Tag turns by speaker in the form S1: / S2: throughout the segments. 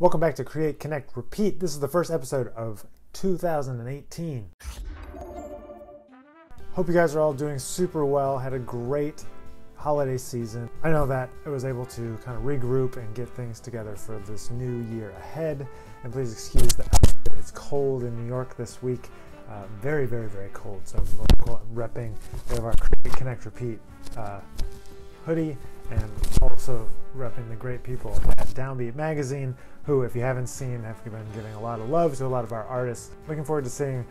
S1: Welcome back to Create, Connect, Repeat. This is the first episode of 2018. Hope you guys are all doing super well. Had a great holiday season. I know that I was able to kind of regroup and get things together for this new year ahead. And please excuse that it's cold in New York this week. Very, very, very cold. So I'm repping. We have our Create, Connect, Repeat hoodie, and also repping the great people at Downbeat Magazine, who, if you haven't seen, have been giving a lot of love to a lot of our artists. Looking forward to seeing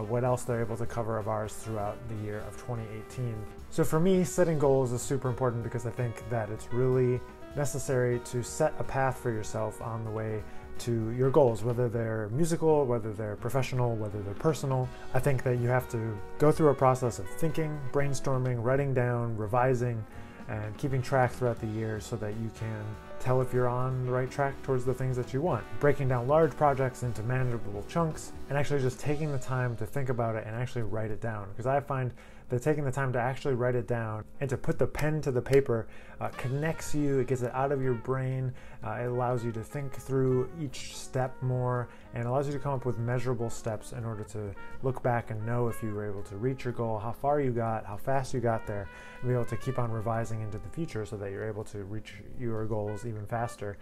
S1: what else they're able to cover of ours throughout the year of 2018. So for me, setting goals is super important because I think that it's really necessary to set a path for yourself on the way to your goals, whether they're musical, whether they're professional, whether they're personal. I think that you have to go through a process of thinking, brainstorming, writing down, revising, and keeping track throughout the year so that you can tell if you're on the right track towards the things that you want. Breaking down large projects into manageable chunks and actually just taking the time to think about it and actually write it down. Because I find that taking the time to actually write it down and to put the pen to the paper connects you, it gets it out of your brain, it allows you to think through each step more, and allows you to come up with measurable steps in order to look back and know if you were able to reach your goal, how far you got, how fast you got there, and be able to keep on revising into the future so that you're able to reach your goals even faster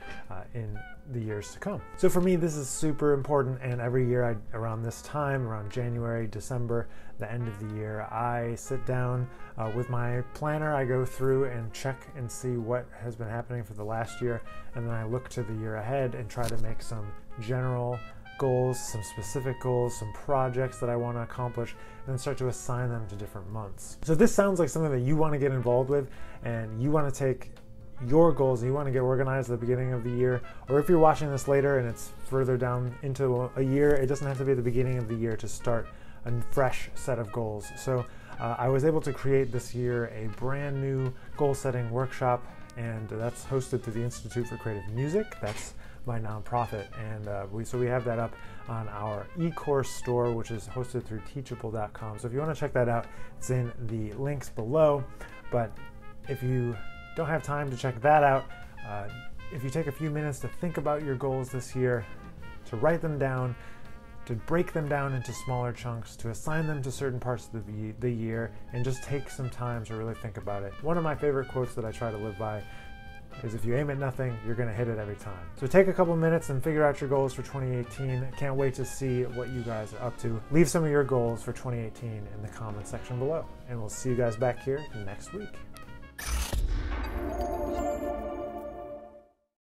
S1: in the years to come. So for me, this is super important, and every year around this time, around January, December, the end of the year, I sit down with my planner. I go through and check and see what has been happening for the last year, and then I look to the year ahead and try to make some general goals, some specific goals, some projects that I want to accomplish, and then start to assign them to different months. So this sounds like something that you want to get involved with, and you want to take your goals and you want to get organized at the beginning of the year, or if you're watching this later and it's further down into a year, it doesn't have to be at the beginning of the year to start a fresh set of goals. So I was able to create this year a brand new goal setting workshop, and that's hosted through the Institute for Creative Music. That's my nonprofit, and we have that up on our e-course store, which is hosted through teachable.com. So if you want to check that out, it's in the links below. But if you don't have time to check that out, if you take a few minutes to think about your goals this year, to write them down, to break them down into smaller chunks, to assign them to certain parts of the year, and just take some time to really think about it. One of my favorite quotes that I try to live by is, if you aim at nothing, you're going to hit it every time. So take a couple minutes and figure out your goals for 2018. Can't wait to see what you guys are up to. Leave some of your goals for 2018 in the comment section below, and we'll see you guys back here next week.